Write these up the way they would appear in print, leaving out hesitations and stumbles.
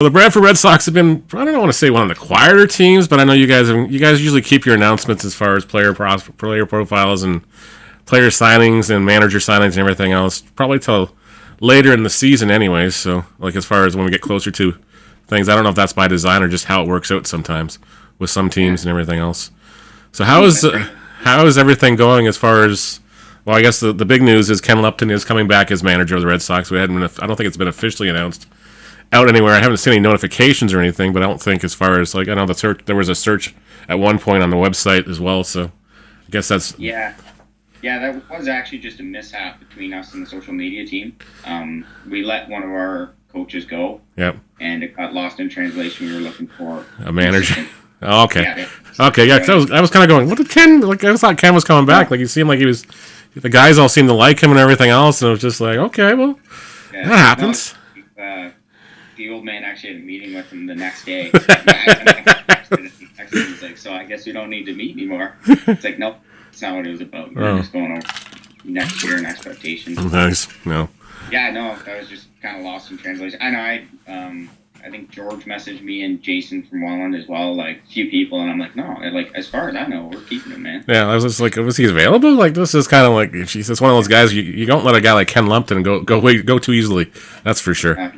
Well, the Brantford Red Sox have been, I don't want to say one of the quieter teams, but I know you guys usually keep your announcements as far as player profiles and player signings and manager signings and everything else, probably till later in the season anyways. So, like, as far as when we get closer to things, I don't know if that's by design or just how it works out sometimes with some teams and everything else. So how is everything going as far as, well, I guess the big news is Ken Lupton is coming back as manager of the Red Sox. I don't think it's been officially announced out anywhere. I haven't seen any notifications or anything, but I don't think as far as, like, I know there was a search at one point on the website as well, so I guess that's... Yeah, that was actually just a mishap between us and the social media team. We let one of our coaches go. Yep. And it got lost in translation. We were looking for a manager. Oh, okay. Yeah, Okay, yeah, because I was kind of going, what did Ken... Like, I thought Ken was coming back. Like, he seemed like he was... The guys all seemed to like him and everything else, and it was just like, okay, well, that happens. No, the old man actually had a meeting with him the next day. He's like, so I guess we don't need to meet anymore. It's like, nope, that's not what it was about. We're just going over next year and expectations. Nice. No. Yeah, no, I was just kind of lost in translation. I know, I think George messaged me and Jason from Welland as well, like, a few people, and I'm like, no, like, as far as I know, we're keeping him, man. Yeah, I was just like, was he available? Like, this is kind of like, she's just one of those guys, you don't let a guy like Ken Lumpton go too easily. That's for sure.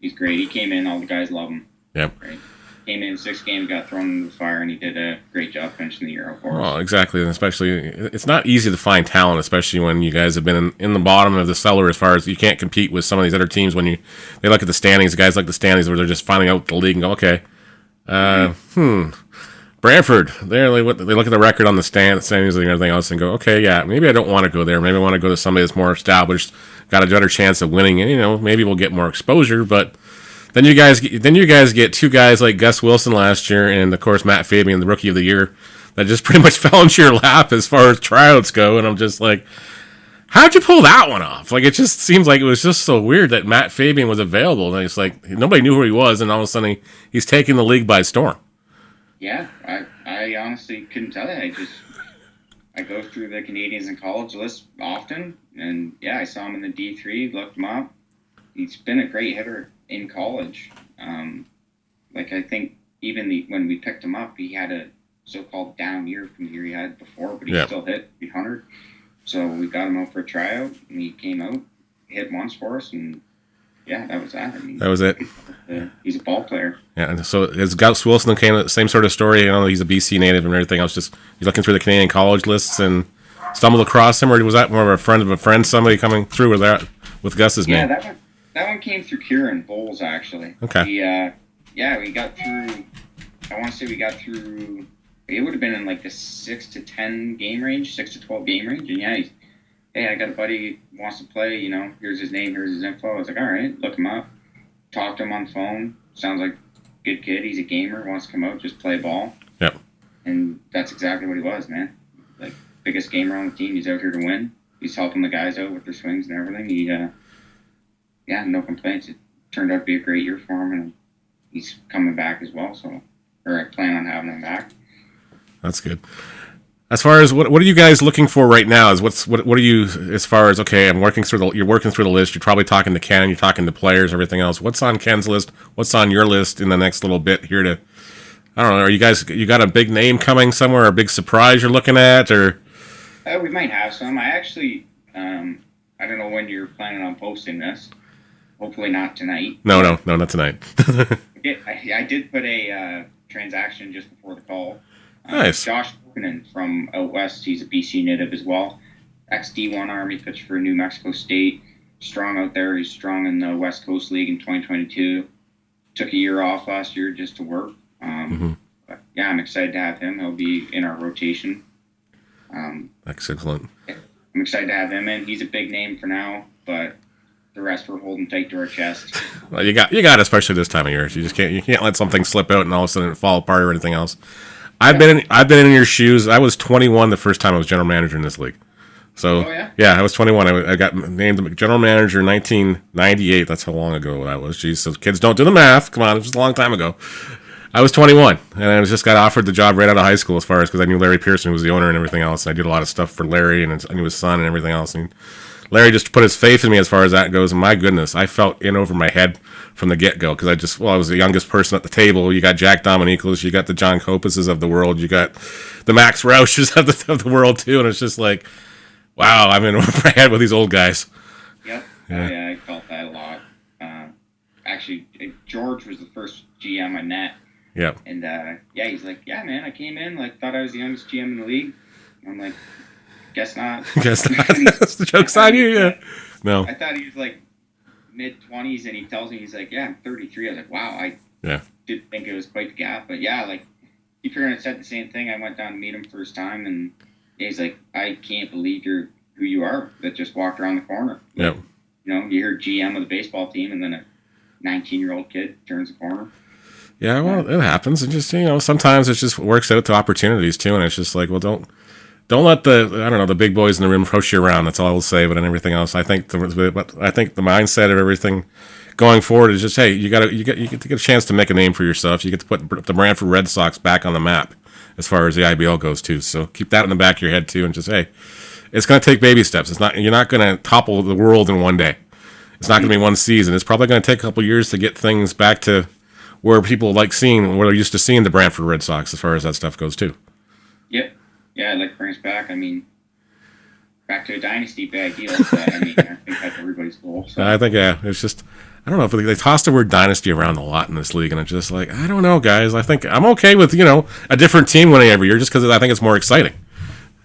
He's great. He came in, all the guys love him. Yep. Right. Came in 6 games, got thrown into the fire, and he did a great job finishing the year for us. Oh, exactly. And especially, it's not easy to find talent, especially when you guys have been in the bottom of the cellar as far as you can't compete with some of these other teams when they look at the standings. The guys like the standings where they're just finding out the league and go, okay, Brantford, they look at the record on the standings and everything else and go, okay, yeah, maybe I don't want to go there. Maybe I want to go to somebody that's more established, got a better chance of winning, and, maybe we'll get more exposure, but... Then you guys get 2 guys like Gus Wilson last year and, of course, Matt Fabian, the Rookie of the Year, that just pretty much fell into your lap as far as tryouts go. And I'm just like, how'd you pull that one off? Like, it just seems like it was just so weird that Matt Fabian was available. And it's like, nobody knew who he was, and all of a sudden he's taking the league by storm. Yeah, I honestly couldn't tell you. I go through the Canadians in college list often, and, yeah, I saw him in the D3, looked him up. He's been a great hitter in college. I think even when we picked him up, he had a so-called down year from the year he had before, but he still hit 300. So we got him out for a tryout, and he came out, hit once for us, and yeah, that was that. I mean, that was it. He's a ball player. Yeah, and so as Gus Wilson came, the same sort of story. He's a BC native and everything else. Just he's looking through the Canadian college lists and stumbled across him, or was that more of a friend, somebody coming through with Gus's name? Yeah, that one came through Kieran Bowles, actually. Okay. We got through, I want to say we got through, it would have been in like the 6 to 10 game range, 6 to 12 game range. And yeah, hey, I got a buddy who wants to play, here's his name, here's his info. I was like, all right, look him up. Talked to him on the phone. Sounds like a good kid. He's a gamer, wants to come out, just play ball. Yep. And that's exactly what he was, man. Like, biggest gamer on the team. He's out here to win. He's helping the guys out with their swings and everything. Yeah, no complaints. It turned out to be a great year for him, and he's coming back as well. I plan on having him back. That's good. As far as what are you guys looking for right now? What are you, as far as, okay, you're working through the list. You're probably talking to Ken. You're talking to players, everything else. What's on Ken's list? What's on your list in the next little bit here to? I don't know. Are you got a big name coming somewhere? A big surprise you're looking at, or? We might have some. I actually, I don't know when you're planning on posting this. Hopefully not tonight. No, not tonight. I did put a transaction just before the call. Nice. Josh Buchanan from out west, he's a BC native as well. Ex-D1 Army, pitched for New Mexico State. Strong out there. He's strong in the West Coast League in 2022. Took a year off last year just to work. But yeah, I'm excited to have him. He'll be in our rotation. Excellent. I'm excited to have him in. He's a big name for now, but the rest we're holding tight to our chest. Well, you got especially this time of year. You can't let something slip out and all of a sudden fall apart or anything else. I've been in your shoes. I was 21 the first time I was general manager in this league. So I was 21. I got named general manager in 1998. That's how long ago that was. Jeez, so kids don't do the math. Come on, it was a long time ago. I was 21, and I just got offered the job right out of high school, as far as, because I knew Larry Pearson, who was the owner and everything else. And I did a lot of stuff for Larry, and I knew his son and everything else. And Larry just put his faith in me as far as that goes. And my goodness, I felt in over my head from the get-go because I was the youngest person at the table. You got Jack Dominicos, you got the John Copuses of the world, you got the Max Rouches of the world too, and it's just like, wow, I'm in over my head with these old guys. Yep. Yeah, I felt that a lot. Actually, George was the first GM I met. Yep. And he's like, yeah, man, I came in, like, thought I was the youngest GM in the league. I'm like, guess not. Guess not. The joke's on you, yeah. No. I thought he was like mid-20s, and he tells me, he's like, yeah, I'm 33. I was like, wow, I didn't think it was quite the gap. But yeah, like, he pretty much said the same thing. I went down to meet him first time, and he's like, I can't believe you're who you are that just walked around the corner. Like, yep. You know, you hear GM of the baseball team, and then a 19-year-old kid turns the corner. Yeah, well, it happens. And just, sometimes it just works out to opportunities, too. And it's just like, well, don't let the big boys in the room push you around. That's all I will say. But in everything else, I think the mindset of everything going forward is just, hey, you get to get a chance to make a name for yourself. You get to put the Brantford Red Sox back on the map as far as the IBL goes, too. So keep that in the back of your head, too. And just, hey, it's going to take baby steps. You're not going to topple the world in one day. It's not going to be one season. It's probably going to take a couple years to get things back to where people like where they're used to seeing the Brantford Red Sox as far as that stuff goes, too. Yep. Yeah, I'd like to bring us back. I mean, back to a dynasty be ideal. But, I think that's everybody's goal. So. I think, it's just, I don't know, if they toss the word dynasty around a lot in this league, and it's just like, I don't know, guys. I think I'm okay with, a different team winning every year just because I think it's more exciting.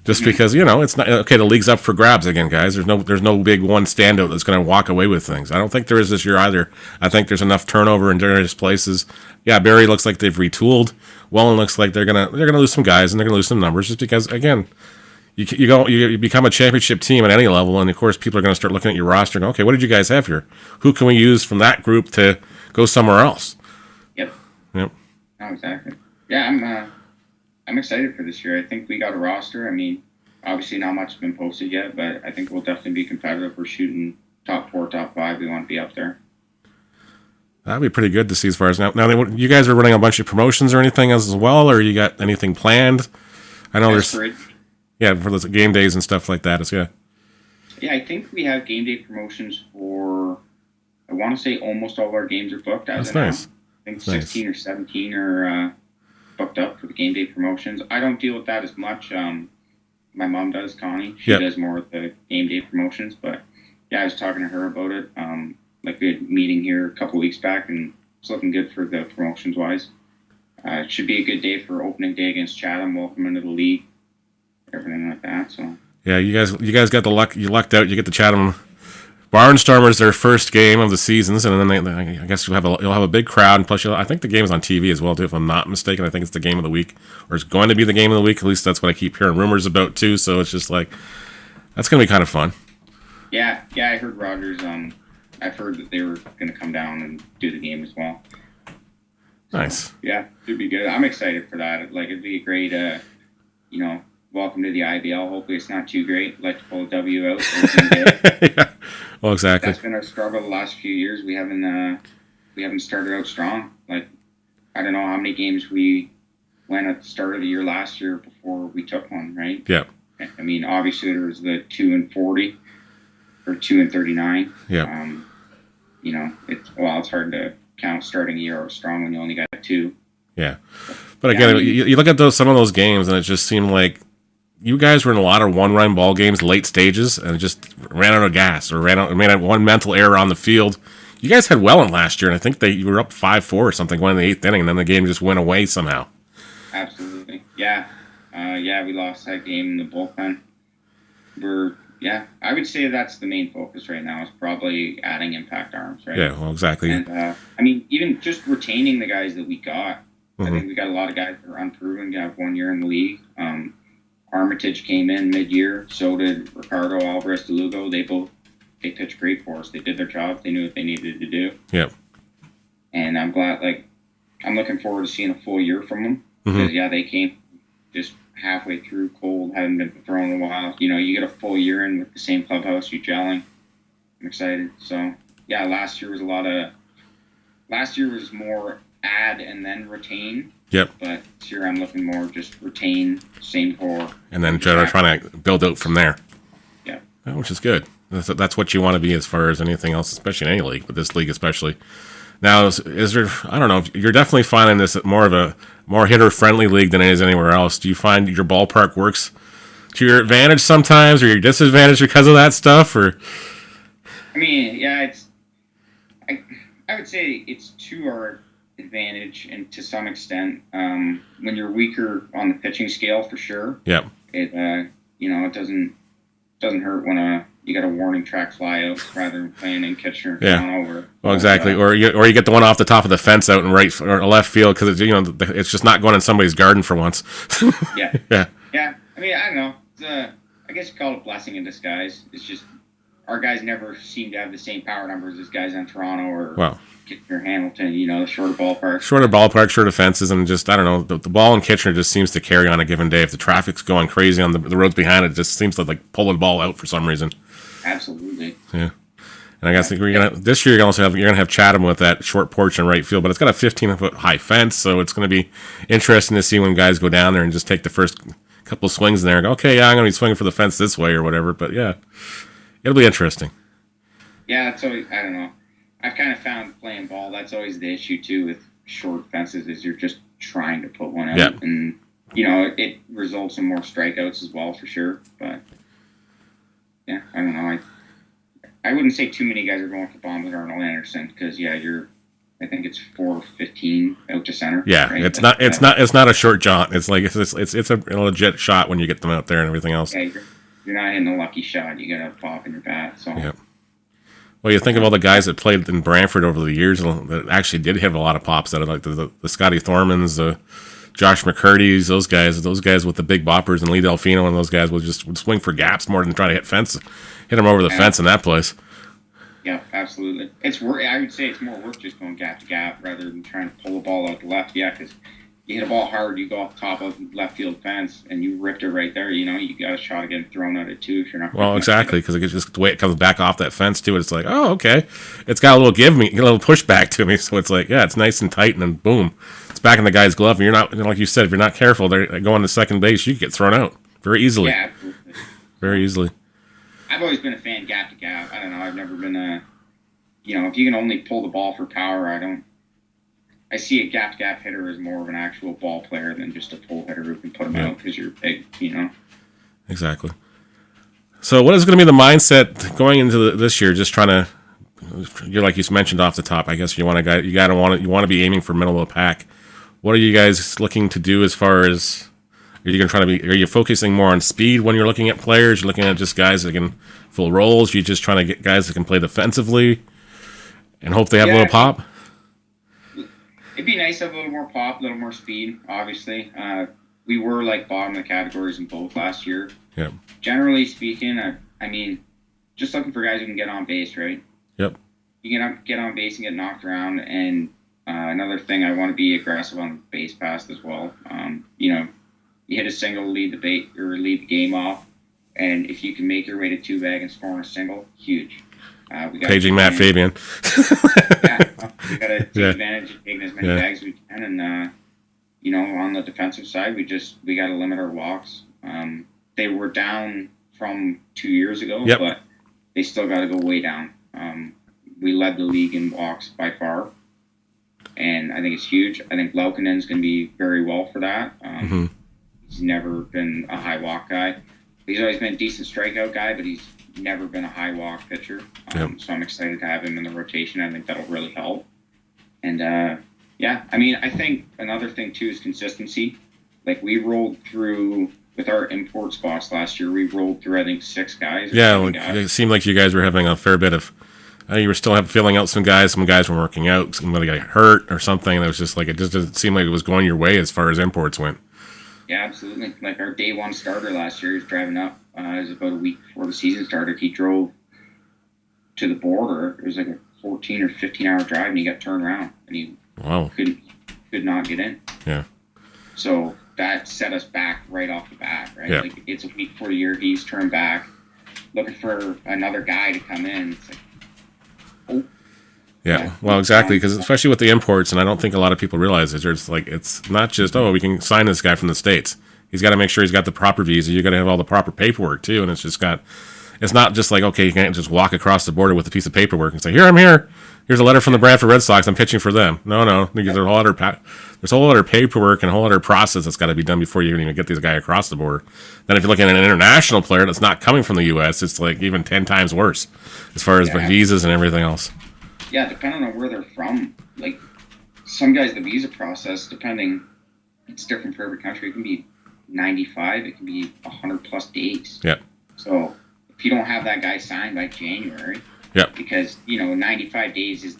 Just because, it's not okay. The league's up for grabs again, guys. There's no big one standout that's going to walk away with things. I don't think there is this year either. I think there's enough turnover in various places. Yeah, Barrie looks like they've retooled. Welland looks like they're gonna lose some guys and they're gonna lose some numbers just because, again, you become a championship team at any level, and of course people are going to start looking at your roster and go, okay, what did you guys have here? Who can we use from that group to go somewhere else? Yep. Oh, exactly. Yeah, I'm excited for this year. I think we got a roster. I mean, obviously not much has been posted yet, but I think we'll definitely be competitive. We're shooting top 4, top 5. We want to be up there. That'd be pretty good to see as far as now. Now, you guys are running a bunch of promotions or anything as well, or you got anything planned? I know for those game days and stuff like that. Yeah, I think we have game day promotions for, I want to say almost all of our games are booked. That's nice. I think 16 or 17 are booked up for the game day promotions. I don't deal with that as much. My mom does, Connie. She does more of the game day promotions. But yeah, I was talking to her about it. Like we had a meeting here a couple weeks back, and it's looking good for the promotions wise. It should be a good day for opening day against Chatham. Welcome into the league, everything like that. So yeah, you guys got the luck. You lucked out. You get the Chatham Barnstormers, their first game of the seasons, and then I guess you'll have a big crowd, and plus I think the game is on TV as well too, if I'm not mistaken. I think it's the game of the week, or it's going to be the game of the week. At least that's what I keep hearing rumors about too. So it's just like that's going to be kind of fun. Yeah, I heard Rogers. I've heard that they were going to come down and do the game as well. So, nice. Yeah, it'd be good. I'm excited for that. Like it'd be a great, welcome to the IBL. Hopefully it's not too great. Like to pull a W out. Yeah. Well, exactly. That's been our struggle the last few years. We haven't started out strong. Like, I don't know how many games we went at the start of the year last year before we took one, right? Yeah. I mean, obviously there was the 2-40 or 2-39. Yeah. It's hard to count starting a year out strong when you only got 2. Yeah. But again, you look at some of those games, and it just seemed like you guys were in a lot of one-run ball games, late stages, and just ran out of gas or made one mental error on the field. You guys had Welland last year, and I think you were up 5-4 or something going in the 8th inning, and then the game just went away somehow. Absolutely. Yeah. We lost that game in the bullpen. I would say that's the main focus right now is probably adding impact arms, right? Yeah, well, exactly. And, even just retaining the guys that we got. Mm-hmm. I think we got a lot of guys that are unproven, got 1 year in the league. Armitage came in mid-year. So did Ricardo Alvarez de Lugo. They pitched great for us. They did their job. They knew what they needed to do. Yep. And I'm glad. I'm looking forward to seeing a full year from them because they came just halfway through cold, hadn't been thrown in a while. You get a full year in with the same clubhouse, you're gelling. I'm excited. So yeah, last year was more add and then retain. Yep. But this year I'm looking more just retain, same core. And then trying to build out from there. Yeah. Which is good. That's what you want to be as far as anything else, especially in any league, but this league especially. Now, is there? I don't know. You're definitely finding this more of a more hitter-friendly league than it is anywhere else. Do you find your ballpark works to your advantage sometimes, or your disadvantage because of that stuff? Or I mean, yeah, I would say it's to our advantage, and to some extent, when you're weaker on the pitching scale, for sure. Yeah. It it doesn't hurt when you got a warning track fly out rather than playing in Kitchener. Yeah. Well, exactly. Or you get the one off the top of the fence out in right or left field because it's just not going in somebody's garden for once. Yeah. Yeah. Yeah. I mean, I don't know. I guess you call it a blessing in disguise. It's just our guys never seem to have the same power numbers as guys in Toronto or Kitchener, Hamilton. The shorter ballpark. Shorter fences, and just I don't know. The ball in Kitchener just seems to carry on a given day. If the traffic's going crazy on the roads behind it, just seems to like pull the ball out for some reason. Absolutely. Yeah. And I guess this year you're gonna have Chatham with that short porch in right field, but it's got a 15-foot high fence, so it's gonna be interesting to see when guys go down there and just take the first couple of swings in there and go, okay, yeah, I'm gonna be swinging for the fence this way or whatever. But yeah, it'll be interesting. Yeah, it's always, I don't know. I've kind of found playing ball, that's always the issue too with short fences, is you're just trying to put one out. Yeah. And it results in more strikeouts as well, for sure. But yeah, I don't know. I wouldn't say too many guys are going for bombs with Arnold Anderson because I think it's 415 out to center. Yeah, right? It's not a short jaunt. It's like it's a legit shot when you get them out there and everything else. Yeah, you're not hitting a lucky shot. You got a pop in your bat. So yeah. Well, you think of all the guys that played in Brantford over the years that actually did have a lot of pops. That are like the Scotty Thormans, the Josh McCurdy's, those guys with the big boppers, and Lee Delfino, and those guys would swing for gaps more than try to hit them over the fence in that place. Yeah, absolutely. I would say it's more worth just going gap to gap rather than trying to pull the ball out the left. Yeah, because you hit a ball hard, you go off the top of the left field fence, and you ripped it right there. You got a shot of getting thrown out at two if you're not. Well, exactly, because it's just the way it comes back off that fence too. It's like, oh, okay, it's got a little a little pushback to me. So it's like, yeah, it's nice and tight, and then boom, it's back in the guy's glove. And you're not, like you said, if you're not careful, they're going to second base, you get thrown out very easily. Yeah, absolutely. Very easily. I've always been a fan gap to gap. I don't know. I've never been if you can only pull the ball for power, I see a gap to gap hitter as more of an actual ball player than just a pull hitter who can put them out because you're big, Exactly. So what is going to be the mindset going into this year? Just trying to, you're like you mentioned off the top, I guess you want to be aiming for middle of the pack. What are you guys looking to do as far as, are you focusing more on speed when you're looking at players? You're looking at just guys that can fill roles? You're just trying to get guys that can play defensively and hope they have a little pop? It'd be nice to have a little more pop, a little more speed, obviously. We were like bottom of the categories in both last year. Yeah. Generally speaking, I mean, just looking for guys who can get on base, right? Yep. You can get on base and get knocked around. And another thing, I want to be aggressive on the base pass as well. You hit a single, lead the game off, and if you can make your way to two bag and score on a single, huge. We got paging Matt Fabian. We got to take advantage of taking as many bags as we can, and on the defensive side, we got to limit our walks. They were down from 2 years ago, but they still got to go way down. We led the league in walks by far, and I think it's huge. I think Laukonen's going to be very well for that. He's never been a high walk guy. He's always been a decent strikeout guy, but he's never been a high walk pitcher. So I'm excited to have him in the rotation. I think that'll really help. And I think another thing too is consistency. Like we rolled through with our import spots last year. We rolled through I think 6 guys. It seemed like you guys were having a fair bit of. You were still filling out some guys. Some guys were working out. Somebody got hurt or something. And it was just like it just didn't seem like it was going your way as far as imports went. Yeah, absolutely. Like our day one starter last year, he was driving up. It was about a week before the season started. He drove to the border. It was like a 14 or 15-hour drive, and he got turned around, and he could not get in. Yeah. So that set us back right off the bat, right? Yeah. Like it's a week before the year. He's turned back, looking for another guy to come in. It's like, oh. Yeah, well, exactly, because especially with the imports, and I don't think a lot of people realize it, it's not just, we can sign this guy from the States. He's got to make sure he's got the proper visa. You got to have all the proper paperwork, too, and it's it's not just like, okay, you can't just walk across the border with a piece of paperwork and say, here, I'm here. Here's a letter from the Brantford Red Sox. I'm pitching for them. No. There's a whole other paperwork and a whole other process that's got to be done before you can even get this guy across the border. Then if you're looking at an international player that's not coming from the U.S., it's like even 10 times worse as far as the visas and everything else. Yeah, depending on where they're from. Like, some guys, the visa process, it's different for every country. It can be 95, it can be 100+ days. Yep. So if you don't have that guy signed by January, because 95 days is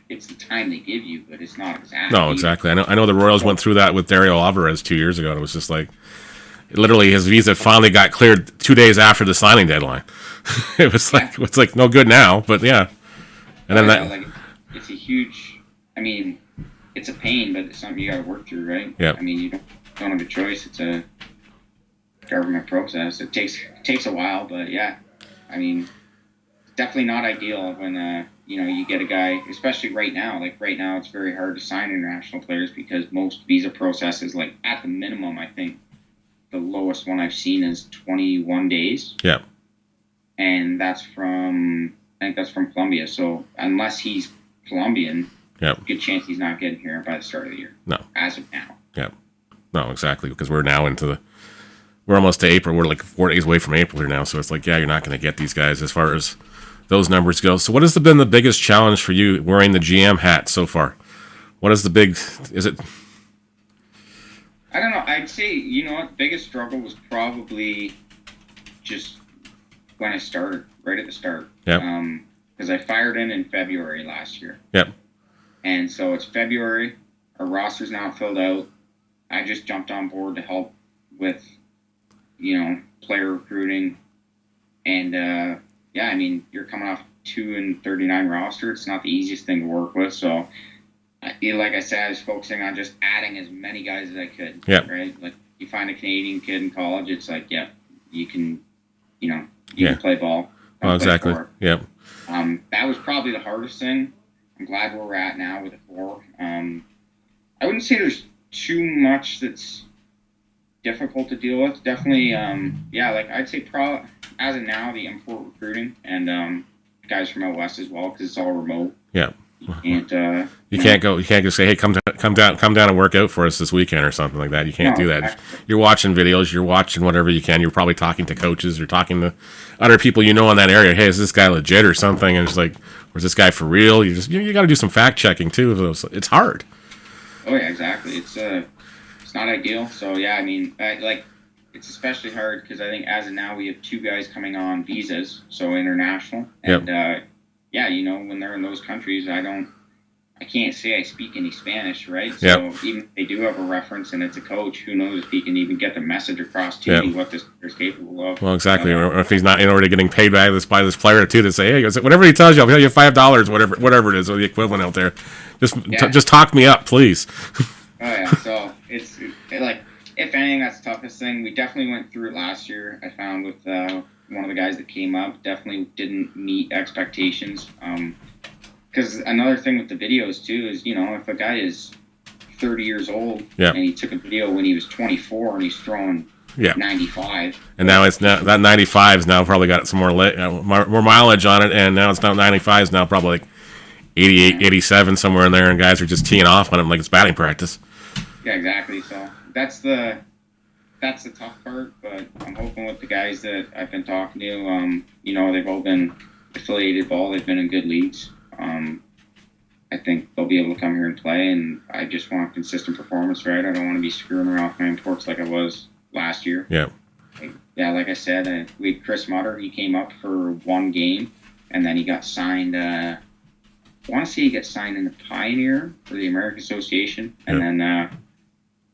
it's the time they give you, but it's not exact. No, exactly. I know the Royals went through that with Dario Alvarez 2 years ago. And it was just like, literally, his visa finally got cleared 2 days after the signing deadline. It was like, it's like no good now, but yeah. And then it's a huge. I mean, it's a pain, but it's something you got to work through, right? Yeah. I mean, you don't have a choice. It's a government process. It takes a while, but yeah. I mean, definitely not ideal when you get a guy, especially right now. Like right now, it's very hard to sign international players because most visa processes, like at the minimum, I think the lowest one I've seen is 21 days. Yeah. And I think that's from Colombia. So unless he's Colombian, good chance he's not getting here by the start of the year. No. As of now. Yeah. No, exactly. Because we're now we're almost to April. We're like 4 days away from April here now. So it's like, you're not going to get these guys as far as those numbers go. So what has been the biggest challenge for you wearing the GM hat so far? What is is it? I don't know. I'd say, biggest struggle was probably just when I started, right at the start. Yeah. Because I fired in February last year. Yep. And so it's February. Our roster's now filled out. I just jumped on board to help with, player recruiting. And, I mean, you're coming off 2-39 roster. It's not the easiest thing to work with. So, like I said, I was focusing on just adding as many guys as I could. Yep. Right? Like, you find a Canadian kid in college, it's like, you can, can play ball. Oh, exactly. Yep. That was probably the hardest thing. I'm glad where we're at now with the 4. I wouldn't say there's too much that's difficult to deal with. Definitely, like I'd say as of now, the import recruiting and guys from out west as well, because it's all remote. Yeah. And you can't just say, hey, come down and work out for us this weekend or something like that. You can't do that. Exactly. You're watching videos, you're watching whatever you can. You're probably talking to coaches, you're talking to other people in that area. Hey, is this guy legit or something? And it's like, or is this guy for real? You got to do some fact checking too. It's hard. Oh yeah, exactly. It's not ideal. So yeah, I mean, it's especially hard because I think as of now we have 2 guys coming on visas, so international, and when they're in those countries, I can't say I speak any Spanish, right? So even if they do have a reference and it's a coach, who knows if he can even get the message across to me what this player's capable of. Well, exactly. Or if he's not already getting paid by this player too to say, hey, whatever he tells you, I'll pay you $5, whatever it is, or the equivalent out there. Just talk me up, please. Oh yeah. So it's like, if anything, that's the toughest thing. We definitely went through it last year. I found with one of the guys that came up, definitely didn't meet expectations. Because another thing with the videos too is, if a guy is 30 years old and he took a video when he was 24 and he's throwing 95, and now that 95 is now probably got some more mileage on it, and now it's now 95 is now probably like 88, 87 somewhere in there, and guys are just teeing off on him like it's batting practice. Yeah, exactly. So that's the tough part, but I'm hoping with the guys that I've been talking to, they've all been affiliated ball. They've been in good leagues. I think they'll be able to come here and play, and I just want consistent performance, right? I don't want to be screwing around with my imports like I was last year. Yeah. Like I said, we had Chris Mutter. He came up for 1 game, and then he got signed. I want to say he got signed in the Pioneer for the American Association, and then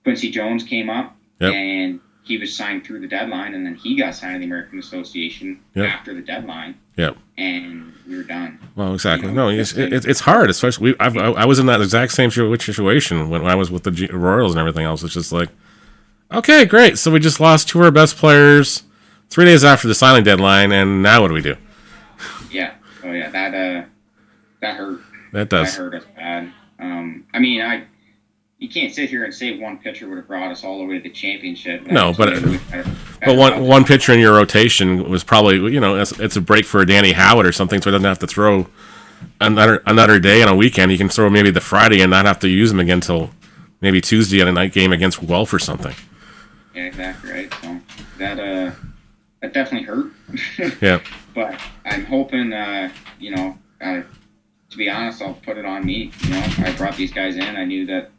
Quincy Jones came up, and he was signed through the deadline, and then he got signed in the American Association after the deadline. Yep. And we were done. Well, exactly. No, it's hard, especially I was in that exact same situation when I was with the Royals and everything else. It's just like, okay, great. So we just lost 2 of our best players 3 days after the signing deadline, and now what do we do? Yeah. Oh yeah, that hurt. That does. That hurt us bad. I mean, you can't sit here and say one pitcher would have brought us all the way to the championship. No, but But one pitcher in your rotation was probably, it's a break for Danny Howard or something, so he doesn't have to throw another day on a weekend. He can throw maybe the Friday and not have to use him again until maybe Tuesday at a night game against Guelph or something. Yeah, exactly right. So that definitely hurt. Yeah. But I'm hoping, to be honest, I'll put it on me. I brought these guys in. I knew that,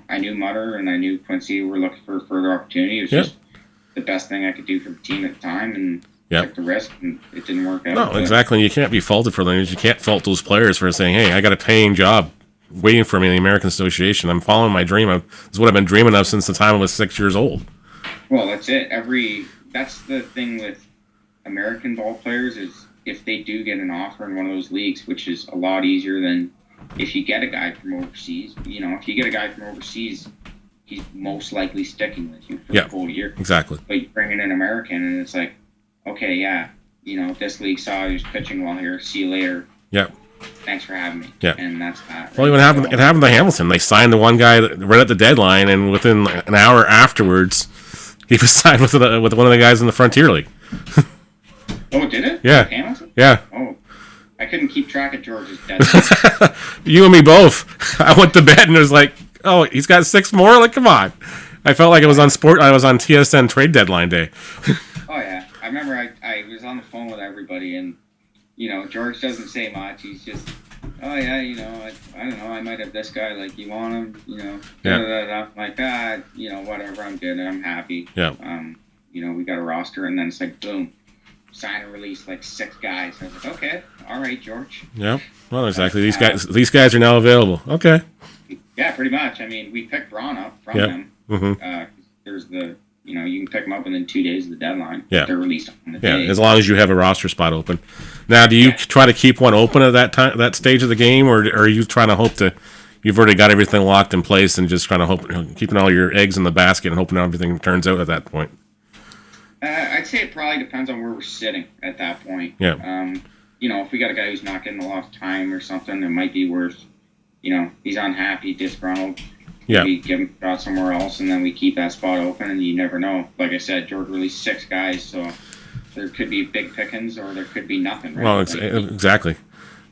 I knew Mutter and I knew Quincy were looking for further opportunity. It was just the best thing I could do for the team at the time, and took the risk, and it didn't work out. No, exactly. You can't be faulted for that. You can't fault those players for saying, hey, I got a paying job waiting for me in the American Association. I'm following my dream. This is what I've been dreaming of since the time I was 6 years old. Well, that's it. That's the thing with American ball players is if they do get an offer in one of those leagues, which is a lot easier than if you get a guy from overseas. If you get a guy from overseas, he's most likely sticking with you for the whole year. Exactly. But you bring in an American, and it's like, okay, this league saw he was pitching well here. See you later. Yep. Thanks for having me. Yeah. And that's that. Well, it happened to Hamilton. They signed the one guy right at the deadline, and within an hour afterwards, he was signed with one of the guys in the Frontier League. Oh, did it? Yeah. Hamilton? Yeah. Oh, I couldn't keep track of George's deadline. You and me both. I went to bed and it was like, oh, he's got 6 more? Like, come on. I felt like I was on TSN trade deadline day. Oh, yeah. I remember I was on the phone with everybody, and, George doesn't say much. He's just, oh, yeah, I don't know. I might have this guy. Like, you want him? Like that. Whatever. I'm good. I'm happy. Yeah. We got a roster, and then it's like, boom. Sign and release like 6 guys. I was like, okay, all right, George. Yeah, well, exactly. These guys are now available. Okay. Yeah, pretty much. I mean, we picked Braun up from them. Mm-hmm. There's you can pick them up within 2 days of the deadline. Yeah. They're released on the day. Yeah, as long as you have a roster spot open. Now, do you try to keep one open at that stage of the game, or are you trying to hope to? You've already got everything locked in place and just trying to hope, keeping all your eggs in the basket and hoping everything turns out at that point. I'd say it probably depends on where we're sitting at that point. Yeah. If we got a guy who's not getting a lot of time or something, it might be worth, he's unhappy, disgruntled. Yeah. We give him a shot somewhere else, and then we keep that spot open, and you never know. Like I said, George released 6 guys, so there could be big pickings or there could be nothing. Right? Well, exactly.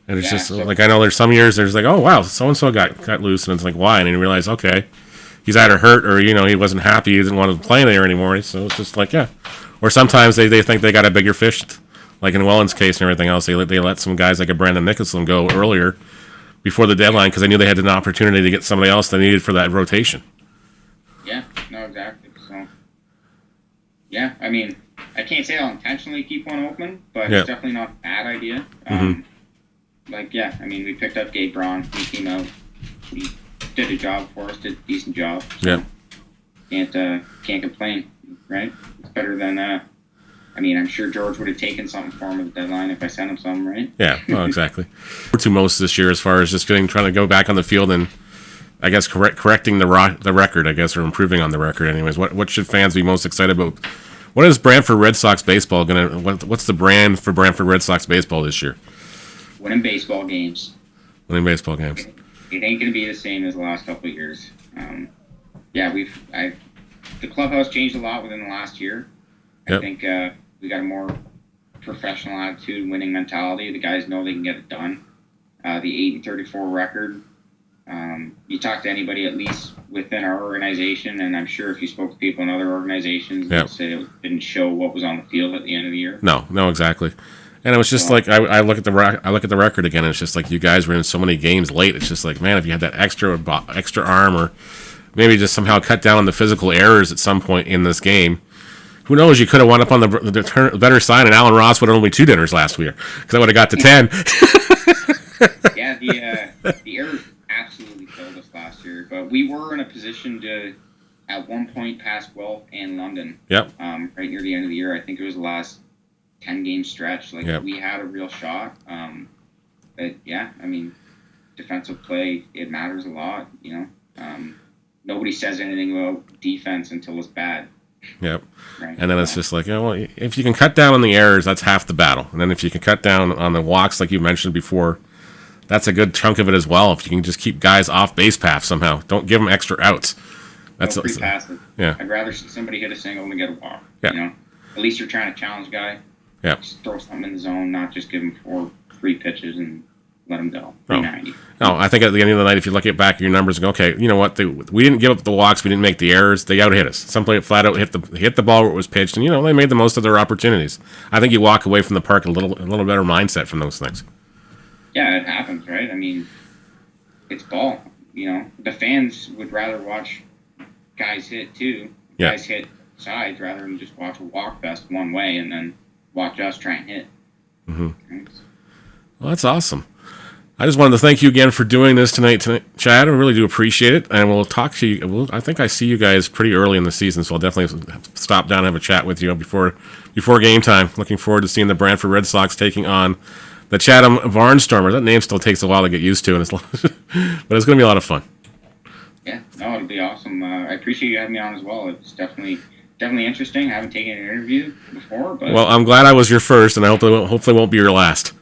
And it's just like, I know there's some years there's like, oh, wow, so-and-so got loose, and it's like, why? And you realize, okay, he's either hurt or, he wasn't happy, he didn't want to play there anymore. So it's just like, yeah. Or sometimes they think they got a bigger fish, like in Welland's case and everything else. They let some guys like a Brandon Nicholson go earlier before the deadline because they knew they had an opportunity to get somebody else they needed for that rotation. Yeah, no, exactly. So, yeah, I mean, I can't say I'll intentionally keep one open, but it's definitely not a bad idea. We picked up Gabe Braun. He came out. He did a job for us, did a decent job. So can't complain, right? It's better than, I'm sure George would have taken something for him at the deadline if I sent him something, right? Yeah, well, exactly. To most this year as far as just trying to go back on the field and, I guess, correcting the record, I guess, or improving on the record anyways. What should fans be most excited about? What is Brantford Red Sox baseball what's the brand for Brantford Red Sox baseball this year? Winning baseball games. Winning baseball games. It ain't going to be the same as the last couple of years. The clubhouse changed a lot within the last year. I think we got a more professional attitude, winning mentality. The guys know they can get it done. The 8-34 record. You talk to anybody at least within our organization, and I'm sure if you spoke to people in other organizations, they'd say it didn't show what was on the field at the end of the year. No, exactly. And it was just like I look at the record again. And it's just like you guys were in so many games late. It's just like, man, if you had that extra arm, or maybe just somehow cut down on the physical errors at some point in this game, who knows? You could have wound up on the better side, and Alan Ross would have only 2 dinners last year because I would have got to 10. Yeah, the errors absolutely killed us last year, but we were in a position to at one point pass Guelph and London. Yep. Right near the end of the year, I think it was the last 10-game stretch. We had a real shot. But yeah, defensive play, it matters a lot. Nobody says anything about defense until it's bad. Yep. Right. And then it's just like, if you can cut down on the errors, that's half the battle. And then if you can cut down on the walks, like you mentioned before, that's a good chunk of it as well. If you can just keep guys off base path somehow, don't give them extra outs. That's no free passes. Yeah. I'd rather see somebody hit a single than get a walk. Yeah. You know, at least you're trying to challenge a guy. Yeah. Just throw something in the zone, not just give him 3 pitches and let him go. 390. No, I think at the end of the night, if you look back at your numbers and go, okay, you know what? We didn't give up the walks. We didn't make the errors. They out hit us. Some play flat out hit the ball where it was pitched, and they made the most of their opportunities. I think you walk away from the park a little better mindset from those things. Yeah, it happens, right? I mean, it's ball. The fans would rather watch guys hit too. Yeah. Guys hit sides rather than just watch a walk fest one way and then watch us try and hit. Mm-hmm. Right? Well, that's awesome. I just wanted to thank you again for doing this tonight, Chad. I really do appreciate it, and we'll talk to you. I think I see you guys pretty early in the season, so I'll definitely stop down and have a chat with you before game time. Looking forward to seeing the Brantford Red Sox taking on the Chatham Barnstormers. That name still takes a while to get used to, but it's going to be a lot of fun. Yeah, no, it'll be awesome. I appreciate you having me on as well. It's definitely interesting. I haven't taken an interview before, but well, I'm glad I was your first, and I hopefully won't be your last.